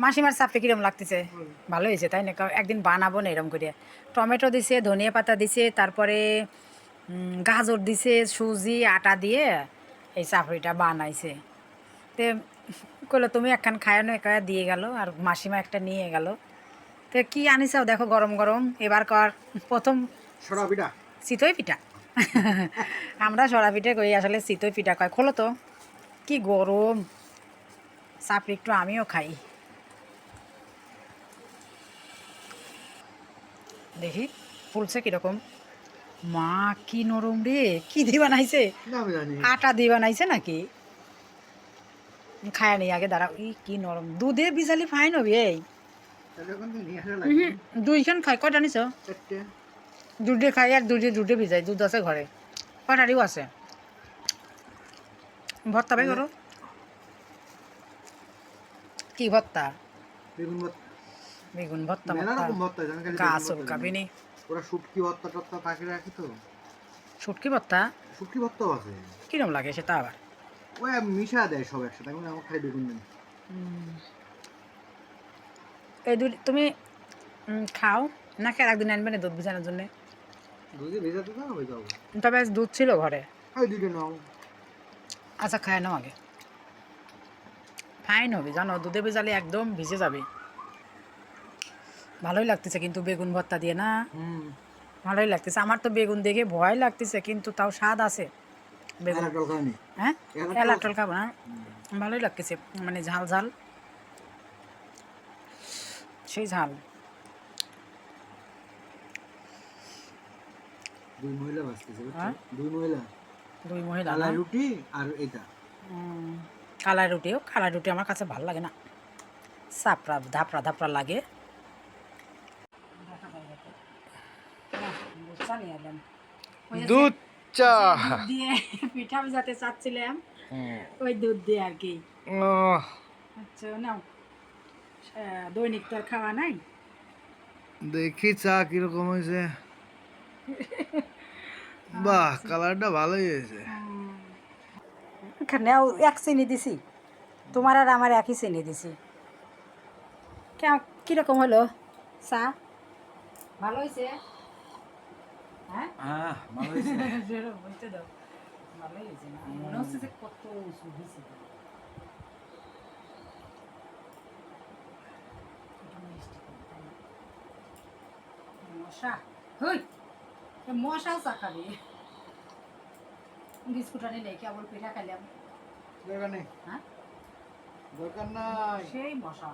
মাসিমার চাপে কিরম লাগতেছে? ভালো হয়েছে তাই না? একদিন বানাবো না এরম করে। টমেটো দিছে, ধনিয়া পাতা দিছে, তারপরে গাজর দিছে, সুজি আটা দিয়ে এই চাপড়িটা বানাইছে। তে কইলো তুমি একখান খায়ানো একা দিয়ে গেল, আর মাসিমা একটা নিয়ে গেল। তো কি আনিসাও দেখো, গরম গরম এবার কর প্রথম সরা পিঠা, চিতই পিঠা। আমরা সরা পিঠা কই, আসলে চিতই পিঠা কয়। খোলো তো, কি গরম। চাপড়ি একটু আমিও খাই, দেখি ফুলছে কিরকম। মা কি নরম রে, কি দিয়ে বানাইছে? না আমি জানি। আটা দিয়ে বানাইছে নাকি? খায়া নেই আগে, দাঁড়াও। কি নরম, দুধে বিজালি ফাইন হবি এই। তাহলে ওখান থেকে নিয়ে আসা লাগবে। দুইখান খাই, কয়টা নিছ? চারটে। দুধে খাই আর দুধে ভিজাই, দুধ আছে ঘরে, কটারিও আছে। ভর্তা বাই করো। কি ভর্তা? বেগুন ভর্তা। বেগুন ভর্তা? মেলা ভর্তা রকম ভর্তা জানি, খালি গাছ বেগুন ভর্তা জানি। উলকাবিনি। ওরা শুটকি ভর্তা টর্তা পাখি রাখি তো। শুটকি ভর্তা শুটকি ভর্তাও আছে। কিরম লাগে সেটা আবার? ওই মিশা দেয় সব একসাথে, আমি আমার খালি বেগুন দেন। এই দুধ তুমি খাও না? খেয়ে একদিন আনবে না দুধ ভিজানোর জন্য? দুধে ভেজাতে দাও, ভেজাও। তবে আজ দুধ ছিল ঘরে। ওই দুটো নাও। আচ্ছা খায় নাও আগে, ফাইন হবে জানো, দুধে ভেজালে একদম ভিজে যাবে। ভালোই লাগতেছে কিন্তু বেগুন ভর্তা দিয়ে না? ভালোই লাগতেছে। আমার তো বেগুন দেখে ভয় লাগতেছে, কিন্তু তাও স্বাদ আছে বেগুন। এলাটল খাওনি? হ্যাঁ, এলাটল? এলাটল খাবো না? ভালোই লাগতেছে, মানে ঝাল ঝাল, সেই ঝাল। দুই মহিলা বাঁচতেছে বুঝছো? হ্যাঁ, দুই মহিলা। দুই মহিলা না? কালাই রুটি আর এটা। কালাই রুটিও, কালাই রুটি আমার কাছে ভালো লাগে না, চাপড়া ধাপড়া ধাপড়া লাগে। দুধ চা। দুধ দিয়ে পিঠা ভিজাতে চাচ্ছিলাম, ওই দুধ দিয়ে আর কি। আচ্ছা নাও, দৈনিক তো আর খাওয়া নাই। দেখি চা কিরকম হয়েছে। বাহ, কালারটা ভালোই হয়েছে। এখানেও এক চিনি দিছি, তোমার আর আমার একই চিনি দিছি। কিরকম হলো চা? ভালো হয়েছে? হ্যাঁ, ভালো হয়েছে। বলতে দাও, ভালোই হয়েছে না? মনে হচ্ছে যে কত উঁচু দিছি। মশা, হই মশাও চা খাবে। বিস্কুট আনি নেই, কেবল পিঠা খাইলাম। দরকার নেই। হ্যাঁ, দরকার নাই। সেই মশা।